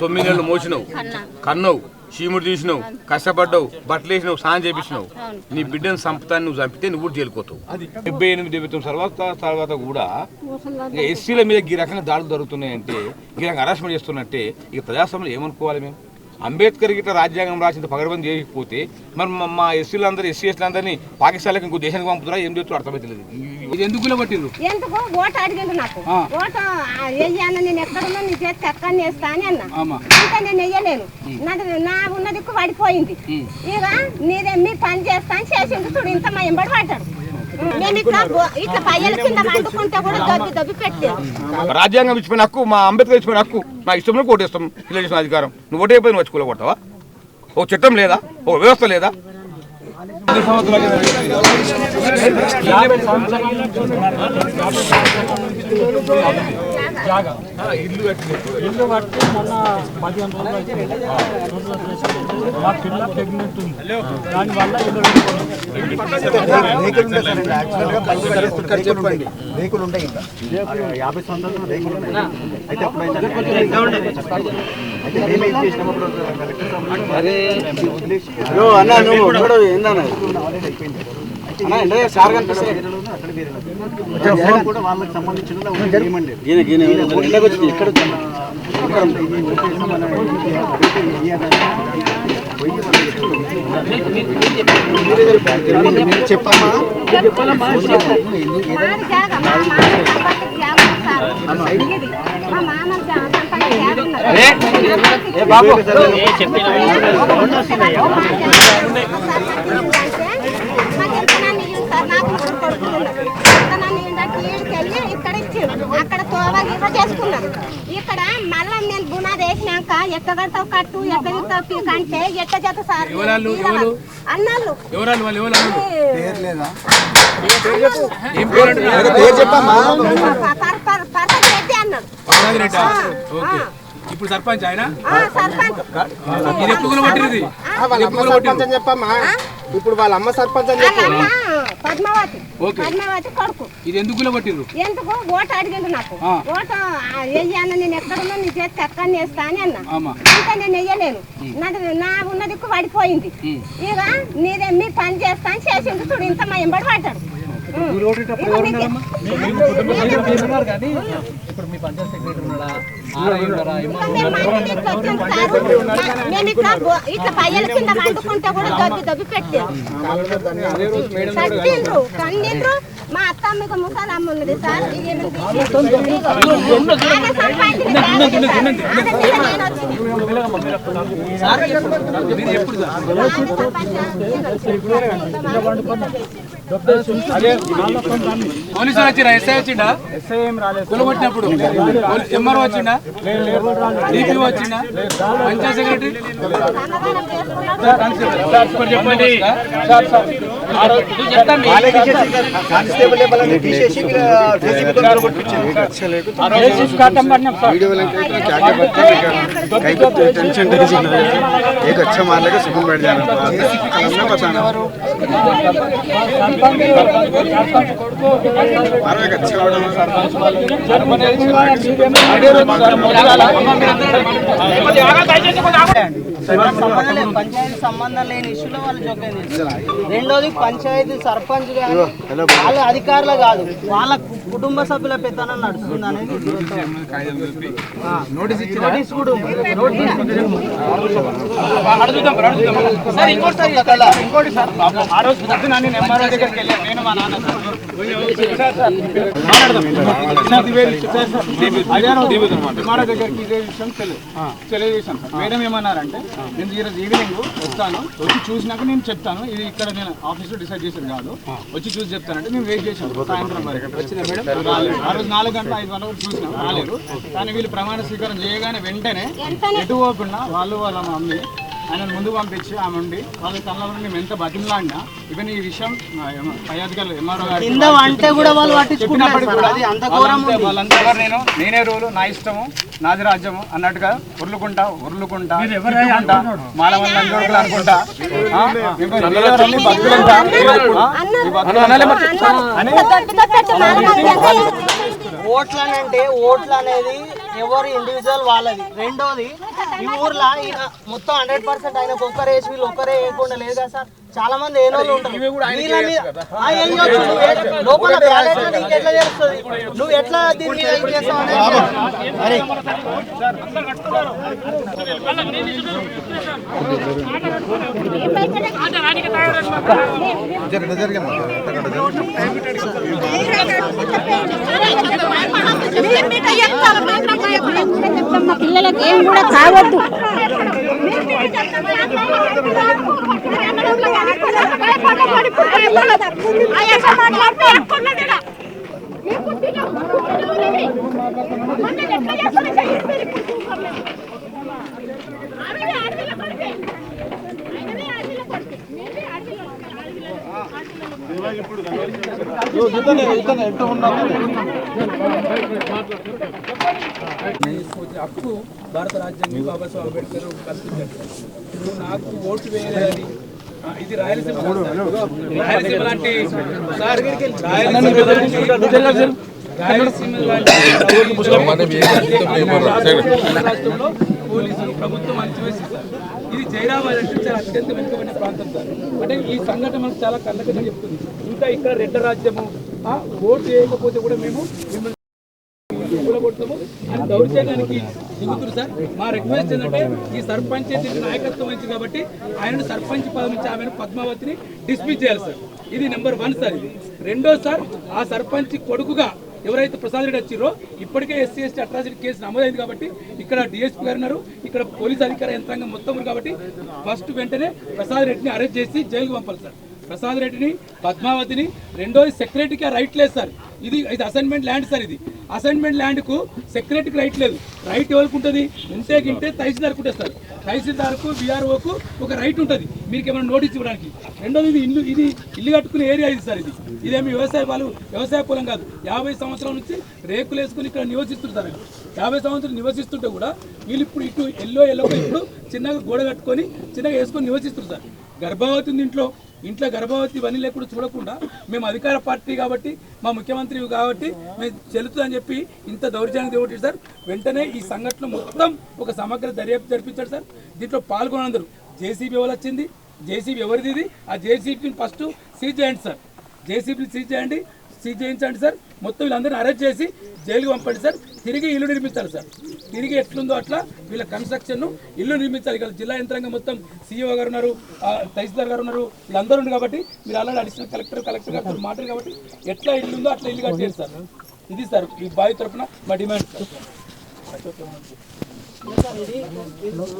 9 నెలలు మోసినావు, కన్నావు, చీముడు తీసినావు, కష్టపడ్డావు, బట్టలు వేసినావు, స్నానం చేపించినావు. నీ బిడ్డను సంపతాన్ని నువ్వు చంపితే నువ్వు కూడా జైలుకోతావు. 78 తర్వాత కూడా ఇంకా ఎస్సీల మీద ఈ రకంగా దాడులు జరుగుతున్నాయంటే, ఈ రకంగా హరాస్మెంట్ చేస్తున్నట్టే ఇక ప్రజాస్వామ్యంలో ఏమనుకోవాలి మేము? అంబేద్కర్ ఇట్లా రాజ్యాంగం రాసింది పగడబంది చేయకపోతే మరి మా ఎస్సీలందరూ ఎస్సీలందరినీ పాకిస్తాన్లకు ఇంకో దేశానికి పంపుతారా ఏం చేస్తారో అర్థమైతలేదు. ఇది ఎందుకు పట్టింది? ఎందుకు ఓటు అడిగిండు నాకు, ఓటు వెయ్యాను, నేను ఎక్కడున్నా నీ చేతికి ఎక్కడ వేస్తా అని అన్నా. ఇంకా నేను వెయ్యలేను, నా ఉన్న దిక్కు పడిపోయింది. ఇక నీదే మీ పని చేస్తా అని చేసిండు. చూడు ఇంత మా ఎంబడి పడ్డాడు. నేను ఇట్లా పయ్యల కింద వండుకుంటే కూడా దబ్బి పెట్టాను. రాజ్యాంగం ఇచ్చిపోయిన హక్కు, మా అంబేద్కర్ ఇచ్చిపోయిన హక్కు, నా ఇష్టంలో ఓటేస్తాం. ఇలా చేసిన అధికారం నువ్వు ఓటే అయిపోయి వచ్చి కొడతావా? ఓ చట్టం లేదా, ఓ వ్యవస్థ లేదా? ఇల్లు కట్టి మొన్న 15 రోజులు మా పిల్ల ప్రెగ్నెంట్ ఉంది, దానివల్ల ఇల్లు రేకులు ఉంటాయి. ఇంకా 50 సంవత్సరాలు రేకులు ఉన్నాయి. అయితే కూడా వాళ్ళకి సంబంధించిన చెప్పమ్మా. అక్కడ తోవ గీత చేసుకున్నాం. ఇక్కడ మళ్ళా నేను బునాది వేసినాక ఎట్ట కడతావు కట్టు, ఎట్ట కంటే ఎట్ట చేత సార్ అన్నాళ్ళు. ఇప్పుడు సర్పంచ్ ఆయన చెప్పమ్మా. ఇప్పుడు వాళ్ళ అమ్మ సర్పంచ్ పద్మావతి కొడుకు. ఇది ఎందుకు పట్టిండ్రు? ఎందుకు ఓటు అడిగిండు నాకు, ఓటు వెయ్యాను, నేను ఎక్కడున్నా నీ చేతికి ఎక్కడ వేస్తా అని అన్నా. ఇంకా నేను వెయ్యలేను, నా ఉన్న దిక్కు పడిపోయింది. ఇక నీదే మీ పని చేస్తా అని చేసిండు. చూడు ఇంత మా ఎంబడి పడ్డాడు. నేను ఇట్లా పయ్యల కింద వండుకుంటే కూడా దబ్బి పెట్టాను. కండిండ్రు. మా అత్త మీకు ముసలమ్మ ఉన్నది సార్. పోలీసులు వచ్చిరా? ఎస్ఐ వచ్చిండా? కొలగొట్టినప్పుడు ఎంఆర్ఓ వచ్చిండా? డిపి వచ్చిండా? పంచాయత్ సెక్రటరీ एक अच्छा मार लेगा सुकून बैठ जाना। పంచాయతీ సంబంధం లేని ఇష్యూలో వాళ్ళు జోక్యం చేస్తారు. రెండోది పంచాయతీ సర్పంచ్ వాళ్ళ అధికారులు కాదు, వాళ్ళ కుటుంబ సభ్యుల పెత్తనం నడుస్తుంది అనేది నోటీస్ కూడా ఇంకోటి సార్. ఆ రోజు పొద్దున నేను ఎంఆర్ఓ దగ్గరికి వెళ్ళాను, నేను మా నాన్న ఎంఆర్ఓ దగ్గరికి ఇదే విషయం తెలియజేశాను సార్. మేడం ఏమన్నారంటే, నేను ఈరోజు ఈవినింగ్ వస్తాను, వచ్చి చూసినాక నేను చెప్తాను, ఇది ఇక్కడ నేను ఆఫీస్లో డిసైడ్ చేసేది కాదు, వచ్చి చూసి చెప్తానంటే మేము వెయిట్ చేసాం సాయంత్రం వరకు. వచ్చిన మేడం ఆ రోజు 4 గంటల 5 గంటల వరకు చూసినాం, రాలేదు. కానీ వీళ్ళు ప్రమాణ స్వీకారం చేయగానే వెంటనే ఎటు పోకుండా వాళ్ళ మమ్మీ ఆయన ముందు పంపించి ఆమె ఉండి వాళ్ళ తనలో మేము ఎంత బతిమలాడినా ఈవెన్ ఈ విషయం పై అధికారులు ఎంఆర్ఓ గారు వాళ్ళంతా నేనే రూలు, నా ఇష్టము, నాది రాజ్యము అన్నట్టుగా ఉర్లుకుంటా మాల వల్ల అనుకుంటా ఓట్లు అనేది ఎవరు ఇండివిజువల్ వాళ్ళది. రెండోది ఈ ఊర్లో మొత్తం 100% ఆయనకు ఒక్కరే వేసి వీళ్ళు ఒక్కరే వేయకుండా లేదు కదా సార్. చాలా మంది ఏ రోజులు ఉంటారు లోపల బ్యాలెట్ నీకు ఎట్లా తెలుస్తుంది, నువ్వు ఎట్లా దీని మీద ఏం చేస్తావు పిల్లలకి ఏం కూడా కావద్దు. హక్కు భారత రాజ్యాంగం బాబాసాహెబ్ అంబేద్కర్ కల్పించారు. ఇప్పుడు నాకు ఓటు వేయాలని ఇది రాయలసీమ లాంటి రాష్ట్రంలో పోలీసులు ప్రభుత్వం అణచివేసింది. ఇది జైరాబాద్ అంటే చాలా అత్యంత వెనుకబడిన ప్రాంతం సార్. అంటే ఈ సంఘటన మనకు చాలా కళ్ళకని చెప్తుంది. ఇంకా ఇక్కడ రెడ్డ రాజ్యము ఓటు చేయకపోతే కూడా మేము మిమ్మల్ని కూలగొడతాము అని దౌర్జన్యానికి దిగుతున్నారు సార్. మా రిక్వెస్ట్ ఏంటంటే ఈ సర్పంచ్ దీనికి నాయకత్వం వహించింది కాబట్టి ఆయనను సర్పంచ్ పదవి నుంచి ఆమెను పద్మావతిని డిస్మిస్ చేయాలి సార్. ఇది నెంబర్ 1 సార్. ఇది రెండో సార్, ఆ సర్పంచ్ కొడుకుగా ఎవరైతే ప్రసాద్ రెడ్డి వచ్చిరో ఇప్పటికే ఎస్సీ ఎస్టీ అట్రాసిటీ కేసు నమోదైంది కాబట్టి ఇక్కడ డిఎస్పీ గారు ఉన్నారు, ఇక్కడ పోలీస్ అధికార యంత్రాంగం మొత్తం ఉంది కాబట్టి ఫస్ట్ వెంటనే ప్రసాద్ రెడ్డిని అరెస్ట్ చేసి జైలుకు పంపాలి సార్. ప్రసాద్ రెడ్డిని, పద్మావతిని. రెండోది సెక్రటరీకి రైట్ లేదు సార్. ఇది అసైన్మెంట్ ల్యాండ్ సార్. ఇది అసైన్మెంట్ ల్యాండ్కు సెక్రటరీకి రైట్ లేదు. రైట్ ఎవరికి ఉంటుంది? ఉంటే గింటే తహసీల్దార్కు ఉంటుంది సార్. తహసీల్దార్కు విఆర్ఓకు ఒక రైట్ ఉంటుంది మీకు ఏమైనా నోటీస్ ఇవ్వడానికి. రెండోది ఇది ఇల్లు కట్టుకునే ఏరియా ఇది సార్. ఇదేమి వ్యవసాయ పొలం కాదు. 50 సంవత్సరాల నుంచి రేకులు వేసుకుని ఇక్కడ నివసిస్తుంటారు. 50 సంవత్సరాలు నివసిస్తుంటే కూడా వీళ్ళు ఇప్పుడు ఇటు ఎల్లో ఇప్పుడు చిన్నగా గోడ కట్టుకొని చిన్నగా వేసుకొని నివసిస్తుంటారు. గర్భవతి ఉంది ఇంట్లో గర్భవతి ఇవన్నీ లేకుండా చూడకుండా మేము అధికార పార్టీ కాబట్టి మా ముఖ్యమంత్రి కాబట్టి మేము చెల్లుతుందని చెప్పి ఇంత దౌర్జన్యం దేవటి సార్. వెంటనే ఈ సంఘటన మొత్తం ఒక సమగ్ర దర్యాప్తు జరిపించారు సారు. దీంట్లో పాల్గొనందరూ జేసీబీ ఎవరు వచ్చింది, జేసీబీ ఎవరిది, ఇది ఆ జేసీబీని ఫస్ట్ సీజ్ చేయండి సార్. జేసీబీని సీజ్ చేయించండి సార్. మొత్తం వీళ్ళందరినీ అరెస్ట్ చేసి జైలుకి పంపండి సార్. తిరిగి ఇల్లు నిర్మించాలి సార్. తిరిగి ఎట్లుందో అట్లా వీళ్ళ కన్స్ట్రక్షన్ ఇల్లు నిర్మించాలి. ఇక్కడ జిల్లా యంత్రాంగం మొత్తం సీఈఓ గారు ఉన్నారు, తహసీల్దార్ గారు ఉన్నారు, వీళ్ళందరూ ఉన్నారు కాబట్టి మీరు ఆల్రెడీ అడిషనల్ కలెక్టర్ గారు మాట్లాడు కాబట్టి ఎట్లా ఇల్లు ఉందో అట్లా ఇల్లు కట్టేది సార్. ఇది సార్ ఈ బావి తరఫున మా డిమాండ్ సార్.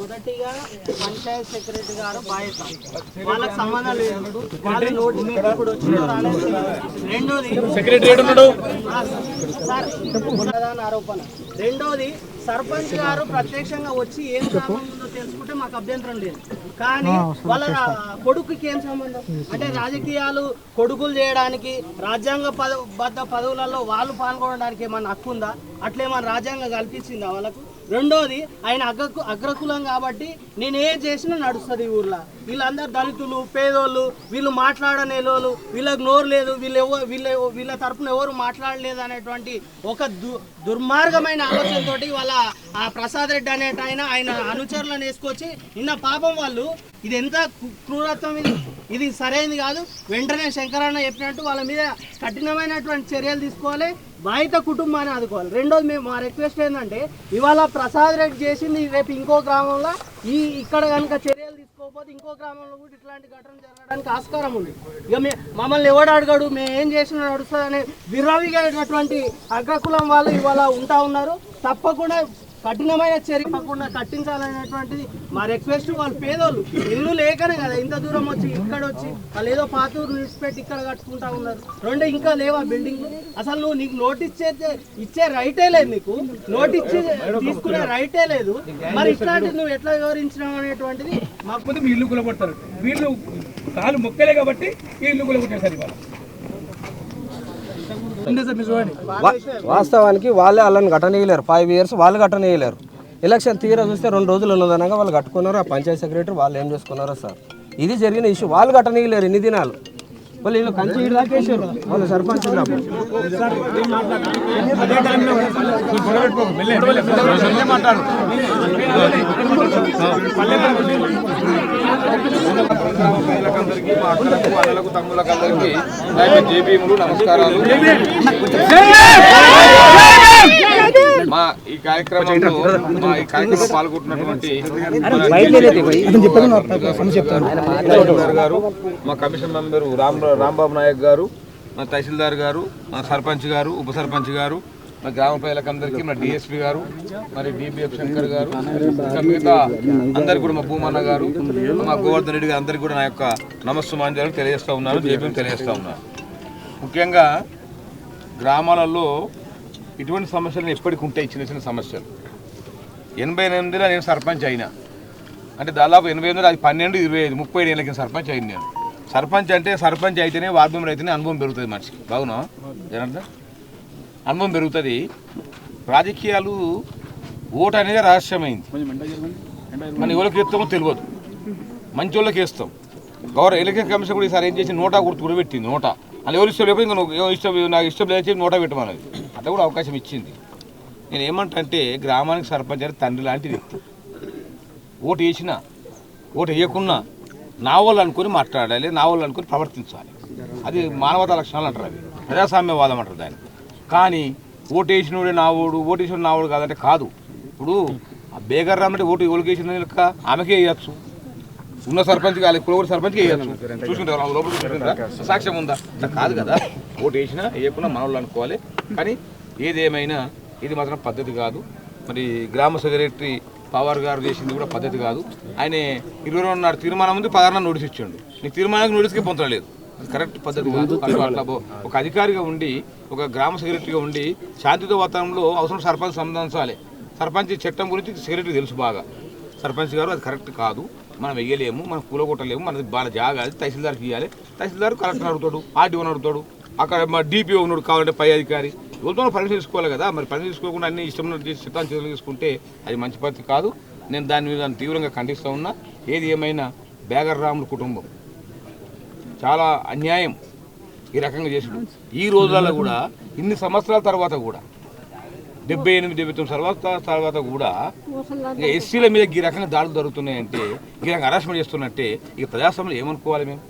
మొదటిగా పంచాయత్ సెక్రటరీ గారు బాధ్యత, వాళ్ళకి సంబంధం లేదు. వాళ్ళ నోటీస్ ఇప్పుడు వచ్చిందో రాలేదు. రెండోది ప్రధాన ఆరోపణ. రెండోది సర్పంచ్ గారు ప్రత్యక్షంగా వచ్చి ఏం సంబంధం ఉందో తెలుసుకుంటే మాకు అభ్యంతరం లేదు. కానీ వాళ్ళ కొడుకుకి ఏం సంబంధం? అంటే రాజకీయాలు కొడుకులు చేయడానికి రాజ్యాంగబద్ధ పదవులలో వాళ్ళు పాల్గొనడానికి ఏమన్నా హక్కు ఉందా? అట్లేమన్నా రాజ్యాంగం కల్పించిందా వాళ్ళకు? రెండోది ఆయన అగ్రకులం కాబట్టి నేనేం చేసినా నడుస్తుంది ఈ ఊర్లో. వీళ్ళందరూ దళితులు, పేదోళ్ళు, వీళ్ళు మాట్లాడనేలోళ్ళు, వీళ్ళకి నోరు లేదు, వీళ్ళ తరపున ఎవరు మాట్లాడలేదు అనేటువంటి ఒక దుర్మార్గమైన ఆలోచనతోటి వాళ్ళ ఆ ప్రసాద్ రెడ్డి అనేట ఆయన అనుచరులను వేసుకొచ్చి నిన్న పాపం వాళ్ళు ఇది ఎంత క్రూరత్వం, ఇది సరైనది కాదు. వెంటనే శంకరన్న చెప్పినట్టు వాళ్ళ మీద కఠినమైనటువంటి చర్యలు తీసుకోవాలి, బాధిత కుటుంబాన్ని ఆదుకోవాలి. రెండోది మేము మా రిక్వెస్ట్ ఏంటంటే ఇవాళ ప్రసాద్ రెడ్డి చేసింది రేపు ఇంకో గ్రామంలో ఇక్కడ కనుక చర్యలు తీసుకోకపోతే ఇంకో గ్రామంలో కూడా ఇట్లాంటి ఘటన జరగడానికి ఆస్కారం ఉంది. ఇక మమ్మల్ని ఎవడు అడగడు, మేము ఏం చేసినా నడుస్తుంది అనే విర్రవిగేటటువంటి అగ్రకులం వాళ్ళు ఇవాళ ఉంటా ఉన్నారు. తప్పకుండా కఠినమైన చర్య తప్పకుండా కట్టించాలనేటువంటిది మా రిక్వెస్ట్. వాళ్ళు పేదోళ్ళు, ఇల్లు లేకనే కదా ఇంత దూరం వచ్చి ఇక్కడ వచ్చి వాళ్ళు ఏదో పాతూరు నిలిచిపెట్టి ఇక్కడ కట్టుకుంటా ఉన్నారు. రెండు ఇంకా లేవా బిల్డింగ్? అసలు నువ్వు నీకు నోటీస్ ఇచ్చే రైటే లేదు, నీకు నోటీస్ తీసుకునే రైటే లేదు. మరి ఇట్లాంటిది నువ్వు ఎట్లా వివరించినావు అనేటువంటిది మాకు మీ ఇల్లు కూలగొడతారు. వీళ్ళు కాలు మొక్కలే కాబట్టి ఈ ఇల్లు కూలగొట్టారు. వాస్తవానికి వాళ్ళే వాళ్ళని కట్టనీయలేరు. 5 years వాళ్ళు కట్టనీయలేరు. ఎలక్షన్ తీరా చూస్తే 2 రోజులు ఉన్నదనగా వాళ్ళు కట్టుకున్నారు. ఆ పంచాయత్ సెక్రటరీ వాళ్ళు ఏం చేసుకున్నారో సార్, ఇది జరిగిన ఇష్యూ. వాళ్ళు కట్టనీయలేరు ఇన్ని దినాలు. వాళ్ళు వీళ్ళు కంచి ఇటు దాకా వేసారు వాళ్ళు సర్పంచ్ నమస్కారాలు. మా ఈ కార్యక్రమంలో పాల్గొంటున్నటువంటి గారు, మా కమిషన్ మెంబరు రాంబాబు నాయక్ గారు, మా తహసీల్దార్ గారు, మా సర్పంచ్ గారు, ఉప సర్పంచ్ గారు, మా గ్రామ ప్రజలకందరికీ, మా డిఎస్పీ గారు, మరి డిబిఎఫ్ శంకర్ గారు, ఇంకా మిగతా అందరికీ కూడా మా భూమన్న గారు, మా గోవర్ధన్ రెడ్డి గారు అందరికీ కూడా నా యొక్క నమస్సుమాంజలు తెలియజేస్తూ ఉన్నారు, జేపీఎం తెలియజేస్తూ ఉన్నారు. ముఖ్యంగా గ్రామాలలో ఇటువంటి సమస్యలు ఎప్పటికి ఉంటాయి, చిన్న చిన్న సమస్యలు. 88లో నేను సర్పంచ్ అయినా, అంటే దాదాపు 88లో అది 12, 25, 30 ఏళ్ళ కింద సర్పంచ్ అయింది నేను. సర్పంచ్ అంటే సర్పంచ్ అయితేనే వార్డు మెంబర్ అయితేనే అనుభవం పెరుగుతుంది మనిషికి. బాగున్నా ఏనంటే అనుభవం పెరుగుతుంది. రాజకీయాలు ఓటు అనేది రహస్యమైంది. మన ఎవరికి వేస్తామో తెలియదు, మంచి వాళ్ళకి వేస్తాం. ఎలక్షన్ కమిషన్ కూడా ఈసారి ఏం చేసి నోటా గుర్తు కూడా పెట్టింది. నోటా అని ఎవరు ఇష్టం లేకపోతే ఇంకా ఇష్టం, నాకు ఇష్టం లేచి నోటా పెట్టమన్నది. అట్లా కూడా అవకాశం ఇచ్చింది. నేను ఏమంటే గ్రామానికి సర్పంచ్ అంటే తండ్రి లాంటి వ్యక్తి. ఓటు వేసినా ఓటు వేయకున్నా నా వాళ్ళు అనుకుని మాట్లాడాలి, నా వాళ్ళు అనుకుని ప్రవర్తించాలి. అది మానవతా లక్షణాలు అంటారు, అవి ప్రజాస్వామ్యవాదం అంటారు దాన్ని. కానీ ఓటు వేసినోడే నా ఓడు, ఓటు వేసిన నా ఓడు కాదంటే కాదు. ఇప్పుడు ఆ బేగర్ రామంటే ఓటు ఎవరికి వేసిన లెక్క ఆమెకే వేయచ్చు, ఉన్న సర్పంచ్ కాదు, ఇప్పుడు సర్పంచ్కి వేయచ్చు. చూసుకుంటారు లోపల చూసుకుంటారా, సాక్ష్యం ఉందా? అట్లా కాదు కదా. ఓటు వేసినా వేయకుండా మన వాళ్ళు అనుకోవాలి. కానీ ఏదేమైనా ఇది మాత్రం పద్ధతి కాదు. మరి గ్రామ సెక్రటరీ పవర్ గారు చేసింది కూడా పద్ధతి కాదు. ఆయన 22 నాడు తీర్మానం ఉంది, 16 నోటీస్ ఇచ్చాడు. నీకు తీర్మానానికి నోటీస్కి పొందలేదు, అది కరెక్ట్ పద్ధతి కాదు. అట్లా ఒక అధికారిగా ఉండి, ఒక గ్రామ సెక్రటరీగా ఉండి శాంతితో వాతావరణంలో అవసరం సర్పంచ్ సంబంధించాలి. సర్పంచ్ చట్టం గురించి సెక్రటరీ తెలుసు బాగా. సర్పంచ్ గారు అది కరెక్ట్ కాదు, మనం వెయ్యలేము, మనం కూలగొట్టలేము, మనది బాగా జాగా, అది తహసీల్దార్కి ఇవ్వాలి. తహసీల్దార్ కలెక్టర్ అడుగుతాడు, ఆర్డీఓని అడుగుతాడు, అక్కడ మా డిపిఓ ఉన్నాడు కావాలంటే పై అధికారి, ఎవరితో పర్మిషన్ తీసుకోవాలి కదా. మరి పర్మిషన్ తీసుకోకుండా అన్ని ఇష్టం చేసి చిత్తాన్ని చేతులు తీసుకుంటే అది మంచి పద్ధతి కాదు. నేను దాని మీద తీవ్రంగా ఖండిస్తూ ఉన్నా. ఏది ఏమైనా బేగర్ రాముల కుటుంబం చాలా అన్యాయం ఈ రకంగా చేసుడు. ఈ రోజులలో కూడా ఇన్ని సంవత్సరాల తర్వాత కూడా 78-79 సంవత్సరాల తర్వాత కూడా ఇక ఎస్సీల మీద ఈ రకంగా దాడులు జరుగుతున్నాయంటే, ఈ రకంగా హరాస్మెంట్ చేస్తున్నట్టే ఇక ప్రజాస్వామ్యంలో ఏమనుకోవాలి మేము?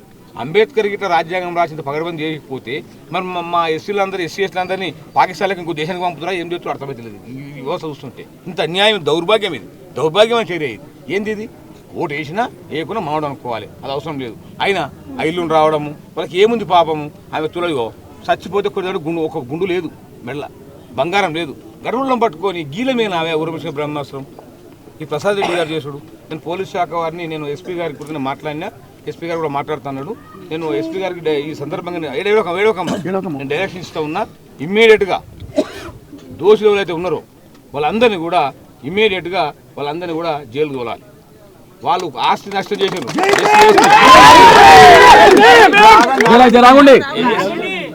అంబేద్కర్ గిట్లా రాజ్యాంగం రాసింది పగడబంది చేయకపోతే మరి మా ఎస్సీలందరూ ఎస్సీలందరినీ పాకిస్తాన్లకు ఇంకో దేశానికి పంపుతారా ఏం చేస్తారో అర్థమవుతలేదు. ఈ వ్యవస్థ చూస్తుంటే ఇంత అన్యాయం, దౌర్భాగ్యం, ఇది దౌర్భాగ్యమైన చర్య. ఏంది ఇది? ఓటు వేసినా వేయకుండా మావడం అనుకోవాలి, అది అవసరం లేదు. అయినా ఐళ్ళు రావడము వాళ్ళకి ఏముంది పాపము. ఆమె తులయో చచ్చిపోతే కొన్ని ఒక గుండు లేదు, మెడల బంగారం లేదు, గర్వంలో పట్టుకొని గీల మీద ఆమె ఉరమేశ్వర బ్రహ్మాస్త్రం ఈ ప్రసాద్ రెడ్డి గారు చేసుడు. నేను పోలీస్ శాఖ వారిని నేను ఎస్పీ గారి గురించి మాట్లాడినా, ఎస్పీ గారు కూడా మాట్లాడుతున్నాడు. నేను ఎస్పీ గారికి ఈ సందర్భంగా నేను డైరెక్షన్ ఇస్తూ ఉన్నా. ఇమ్మీడియట్గా దోషులు ఎవరైతే ఉన్నారో వాళ్ళందరినీ కూడా ఇమ్మీడియట్గా వాళ్ళందరినీ కూడా జైలు తోలాలి. వాళ్ళు ఆస్తి నష్టం చేశారు.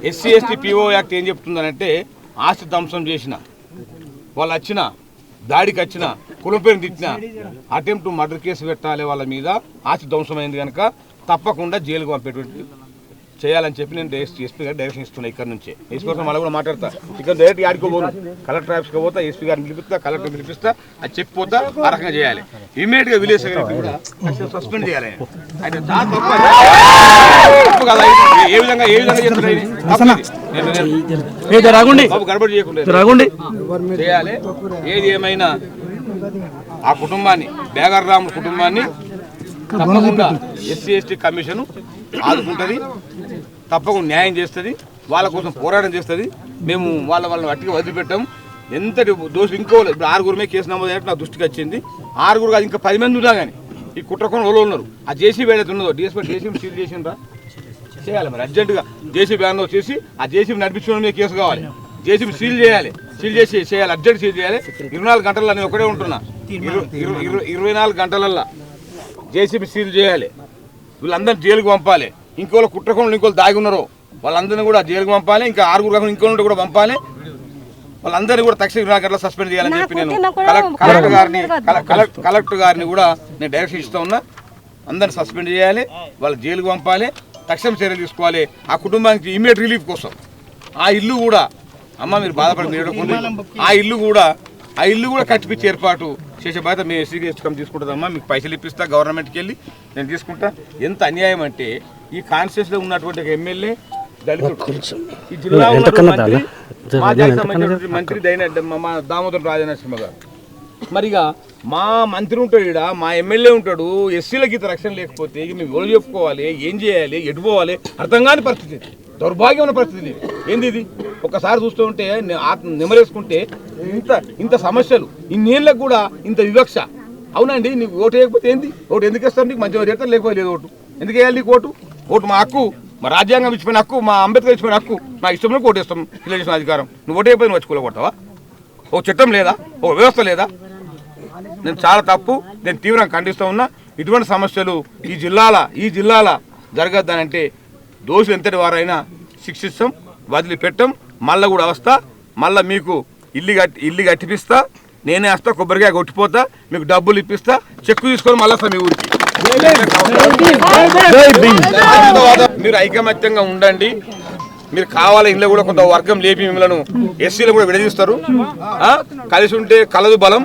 ఎస్సీ ఎస్టీ పిఓ యాక్ట్ ఏం చెప్తుందనంటే, ఆస్తి ధ్వంసం చేసిన వాళ్ళు వచ్చిన దాడికి వచ్చిన కులం పేరు తిట్టిన అటెంప్ట్ మర్డర్ కేసు పెట్టాలి వాళ్ళ మీద. ఆస్తి ధ్వంసమైంది కనుక తప్పకుండా జైలుకు పంపేటువంటి చేయాలని చెప్పి నేను ఎస్పీ గారు డైరెక్షన్ ఇస్తున్నా. ఇక్కడ నుంచే ఎస్పీ గారు మళ్ళీ కూడా మాట్లాడతా. ఇక్కడ డైరెక్ట్ ఆడుకోబోను, కలెక్టర్ ఆఫీస్కి పోతా, ఎస్పీ గారిని పిలిపిస్తా, కలెక్టర్ పిలిపిస్తా, అది చెప్పిపోతా. ఆ రకంగా చేయాలి. ఇమీడియట్గా విలేజ్ సెక్రటరీ కూడా సస్పెండ్ చేయాలి. ఆయన చాలా తప్పు కదా. ఏ విధంగా గడబడి చేయకుండా చేయాలి. ఏది ఏమైనా ఆ కుటుంబాన్ని, బేగర్ రాముల కుటుంబాన్ని తప్పకుండా ఎస్సీ ఎస్టీ కమిషన్ ఆదుకుంటుంది, తప్పకుండా న్యాయం చేస్తుంది, వాళ్ళ కోసం పోరాటం చేస్తుంది. మేము వాళ్ళని అట్టిగా వదిలిపెట్టాము. ఎంతటి దోషులు ఇంకో ఇప్పుడు 6 కేసు నమోదు అయినట్టు నా దృష్టికి వచ్చింది. 6 కాదు, ఇంకా 10 మంది ఉన్నా కానీ ఈ కుట్రకొని వాళ్ళు ఉన్నారు. ఆ జేసీబీ ఏదైతే ఉన్నదో జేసీబీ సీల్ చేసిండ్రా చేయాలి. మరి అర్జెంటుగా జేసీబీ బ్యాన్ వచ్చేసి ఆ జేసీబీ నడిపించడం మీద కేసు కావాలి. జేసీబీ సీల్ చేయాలి, సీల్ చేసి చేయాలి, అర్జెంట్ సీల్ చేయాలి. 24 గంటల్లో నేను ఒకటే ఉంటున్నా, 24 గంటలల్లో జేసీబీ సీల్ చేయాలి. వీళ్ళందరినీ జైలుకు పంపాలి. ఇంకోళ్ళు కుట్రకొని ఇంకోళ్ళు దాగి ఉన్నారో వాళ్ళందరినీ కూడా జైలుకు పంపాలి. ఇంకా 6 కాకుండా ఇంకోళ్ళు కూడా పంపాలి. వాళ్ళందరినీ కూడా తక్షణ 24 గంటల సస్పెండ్ చేయాలని చెప్పి నేను కలెక్టర్ గారిని కూడా నేను డైరెక్షన్ ఇస్తూ ఉన్నా. అందరిని సస్పెండ్ చేయాలి, వాళ్ళ జైలుకు పంపాలి. తక్షణ చర్యలు తీసుకోవాలి. ఆ కుటుంబానికి ఇమీడియట్ రిలీఫ్ కోసం ఆ ఇల్లు కూడా అమ్మ మీరు బాధపడి ఆ ఇల్లు కూడా కట్టిపించి ఏర్పాటు చేసే బాధ్యత మేము ఎస్సీ తీసుకుంటుందమ్మా. మీకు పైసలు ఇప్పిస్తా, గవర్నమెంట్కి వెళ్ళి నేను తీసుకుంటా. ఎంత అన్యాయం అంటే ఈ కాన్స్టిట్యూన్సీలో ఉన్నటువంటి ఒక ఎమ్మెల్యే దళితుడు, ఈ జిల్లా మంత్రి మా దామోదర రాజనరసింహ గారు, మరిగా మా మంత్రి ఉంటాడు ఇక్కడ, మా ఎమ్మెల్యే ఉంటాడు. ఎస్సీలకి ఇంత రక్షణ లేకపోతే ఇక మేము ఎవరు చెప్పుకోవాలి, ఏం చేయాలి, ఎటు పోవాలి అర్థం కాని పరిస్థితి, దౌర్భాగ్యమైన పరిస్థితి. ఏంది ఇది? ఒక్కసారి చూస్తూ ఉంటే నెమరేసుకుంటే ఇంత సమస్యలు, ఇన్నేళ్ళకు కూడా ఇంత వివక్ష. అవునండి, నీకు ఓటు వేయకపోతే ఏంది? ఓటు ఎందుకు ఇస్తారు? నీకు మంచిగా చేస్తారు, లేకపోతే లేదు. ఓటు ఎందుకు వేయాలి? నీకు ఓటు మా హక్కు, మా రాజ్యాంగం ఇచ్చిపోయిన హక్కు, మా అంబేద్కర్ ఇచ్చిపోయిన హక్కు. నా ఇష్టంలో ఓటు వేస్తాం, ఇలా చేసిన అధికారం. నువ్వు ఓటు వేయకపోతే నువ్వు వచ్చి కూలగొడతావా? ఓ చట్టం లేదా? ఓ వ్యవస్థ లేదా? నేను చాలా తప్పు, నేను తీవ్రంగా ఖండిస్తూ ఉన్నా. ఇటువంటి సమస్యలు ఈ జిల్లాల జరగద్దనంటే దోషులు ఎంతటి వారైనా శిక్షిస్తాం, వదిలిపెట్టాం. మళ్ళీ కూడా వస్తా, మళ్ళీ మీకు ఇల్లు కట్టిపిస్తా, నేనే వస్తా, కొబ్బరికాయ కొట్టిపోతా, మీకు డబ్బులు ఇప్పిస్తా, చెక్కు తీసుకొని మళ్ళీ వస్తా మీ ఊరికి. మీరు ఐకమత్యంగా ఉండండి. మీరు కావాలి, ఇంట్లో కూడా కొంత వర్గం లేపి మిమ్మల్ని ఎస్సీలు కూడా విడదీస్తారు. కలిసి ఉంటే కలదు బలం,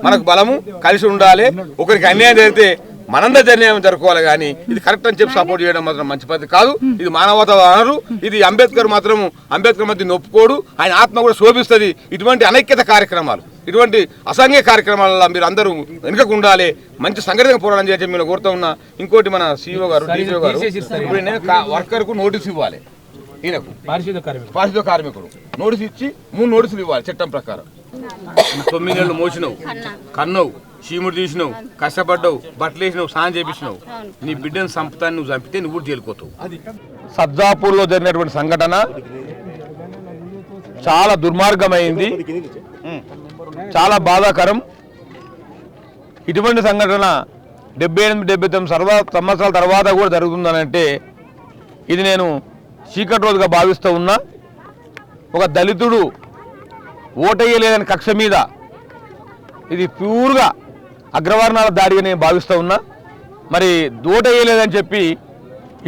మనకు బలము, కలిసి ఉండాలి. ఒకరికి అన్యాయం జరిగితే మనందరి అన్యాయం జరుపుకోవాలి. కానీ ఇది కరెక్ట్ అని చెప్పి సపోర్ట్ చేయడం మాత్రం మంచి పద్ధతి కాదు. ఇది మానవతా అనరు. ఇది అంబేద్కర్ మధ్య ఒప్పుకోడు, ఆయన ఆత్మ కూడా శోభిస్తుంది. ఇటువంటి అనైక్యత కార్యక్రమాలు, ఇటువంటి అసంఘ్య కార్యక్రమాలలో మీరు అందరూ వెనుకకు ఉండాలి, మంచి సంఘటన పోరాటం చేసి మేము కోరుతా ఉన్నా. ఇంకోటి మన సిఇఓ గారు, డిసిఓ గారు వర్కర్కు నోటీస్ ఇవ్వాలి. ఈయనకు పారిశుద్ధ కార్మికుడు నోటీస్ ఇచ్చి 3 నోటీసులు ఇవ్వాలి చట్టం ప్రకారం. 9 ఏళ్ళు మోసినావు, కన్నావు, చీముడు తీసినావు, కష్టపడ్డావు, బట్టలు వేసినావు, స్నానం చేపించినావు. నీ బిడ్డను సంపుతాన్ని నువ్వు చంపితే నువ్వు కూడా జైలుకోతావు. సజ్జాపూర్లో జరిగినటువంటి సంఘటన చాలా దుర్మార్గమైంది, చాలా బాధాకరం. ఇటువంటి సంఘటన 78-79 సంవత్సరాల తర్వాత కూడా జరుగుతుందనంటే ఇది నేను చీకటి రోజుగా భావిస్తూ ఉన్నా. ఒక దళితుడు ఓటేయలేదని కక్ష మీద ఇది ప్యూర్గా అగ్రవర్ణాల దాడిగా నేను భావిస్తూ ఉన్నా. మరి ఓటేయలేదని చెప్పి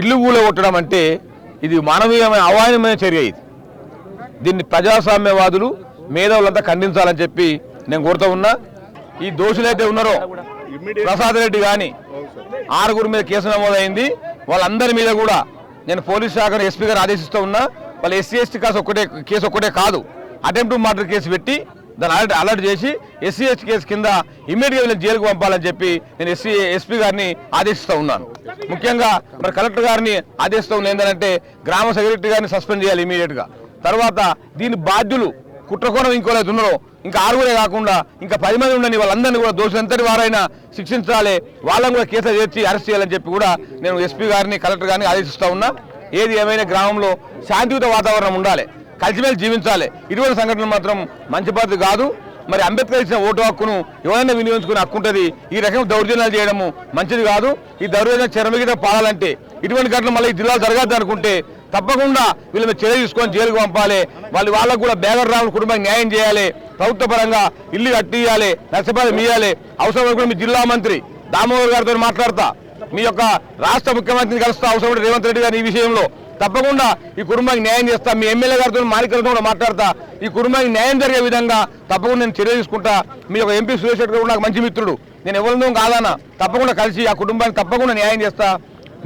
ఇల్లు కూలగొట్టడం అంటే ఇది మానవీయమైన అవాయనమైన చర్య. దీన్ని ప్రజాస్వామ్యవాదులు, మేధావులంతా ఖండించాలని చెప్పి నేను కోరుతూ ఉన్నా. ఈ దోషులైతే ఉన్నారో ప్రసాద్ రెడ్డి కానీ 6 మీద కేసు నమోదైంది. వాళ్ళందరి మీద కూడా నేను పోలీస్ శాఖను ఎస్పీ గారు ఆదేశిస్తూ ఉన్నా. వాళ్ళ ఎస్సీ ఎస్టీ కేసు ఒక్కటే కాదు, అటెంప్ట్ మర్డర్ కేసు పెట్టి దాన్ని అలర్ట్ చేసి ఎస్సీ ఎస్టీ కేసు కింద ఇమ్మీడియట్గా జైలుకు పంపాలని చెప్పి నేను ఎస్పీ గారిని ఆదేశిస్తూ ఉన్నాను. ముఖ్యంగా మరి కలెక్టర్ గారిని ఆదేశిస్తూ ఉన్నా ఏంటంటే గ్రామ సెక్రటరీ గారిని సస్పెండ్ చేయాలి ఇమీడియట్గా. తర్వాత దీని బాధ్యులు కుట్రకోణం ఇంకోలేదు ఉన్నారో ఇంకా 6 కాకుండా ఇంకా 10 మంది ఉండని వాళ్ళందరినీ కూడా దోషులంతటి వారైనా శిక్షించాలి, వాళ్ళని కూడా కేసులు చేర్చి అరెస్ట్ చేయాలని చెప్పి కూడా నేను ఎస్పీ గారిని కలెక్టర్ గారిని ఆదేశిస్తూ ఉన్నా. ఏది ఏమైనా గ్రామంలో శాంతియుత వాతావరణం ఉండాలి, కలిసిమెలిసి జీవించాలి. ఇటువంటి సంఘటనలు మాత్రం మంచి పద్ధతి కాదు. మరి అంబేద్కర్ ఇచ్చిన ఓటు హక్కును ఎవరైనా వినియోగించుకుని హక్కు ఉంటుంది. ఈ రకం దౌర్జన్యాలు చేయడము మంచిది కాదు. ఈ దౌర్జన్యం చెరమగిట పాడాలంటే ఇటువంటి ఘటనలు మళ్ళీ ఈ జిల్లాలో జరగద్దు అనుకుంటే తప్పకుండా వీళ్ళ మీద చర్య తీసుకొని జైలుకు పంపాలి. వాళ్ళకు కూడా బేగర్ రావుల కుటుంబానికి న్యాయం చేయాలి, ప్రభుత్వ పరంగా ఇల్లు కట్టియాలి, నష్టపరిహారం ఇవ్వాలి. అవసరం కూడా మీ జిల్లా మంత్రి దామోదర్ గారితో మాట్లాడతా, మీ యొక్క రాష్ట్ర ముఖ్యమంత్రిని కలుస్తా, అవసరం రేవంత్ రెడ్డి గారు ఈ విషయంలో తప్పకుండా ఈ కుటుంబానికి న్యాయం చేస్తా. మీ ఎమ్మెల్యే గారితో మాణిక్యాలతో కూడా మాట్లాడతా. ఈ కుటుంబానికి న్యాయం జరిగే విధంగా తప్పకుండా నేను చర్య తీసుకుంటా. మీ యొక్క ఎంపీ సురేష్ రెడ్డి కూడా నాకు మంచి మిత్రుడు, నేను ఎవరినో కాదన్నా, తప్పకుండా కలిసి ఆ కుటుంబానికి తప్పకుండా న్యాయం చేస్తా.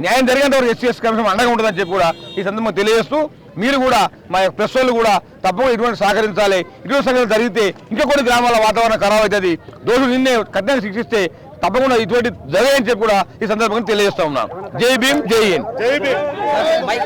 న్యాయం జరిగేంత వరకు ఎస్సీ కమిషన్ అండగా ఉంటుందని చెప్పి కూడా ఈ సందర్భంగా తెలియజేస్తూ, మీరు కూడా మా యొక్క ప్రెస్ వాళ్ళు కూడా తప్పకుండా ఇటువంటి సహకరించాలి. ఇటువంటి సంఘటనలు జరిగితే ఇంకా కొన్ని గ్రామాల వాతావరణం ఖరాబ్ అవుతుంది. దోషులు నిన్నే కఠినంగా శిక్షిస్తే తప్పకుండా ఇటువంటి జరగని చెప్పి కూడా ఈ సందర్భంగా తెలియజేస్తూ ఉన్నాను. జై భీమ్, జై హింద్.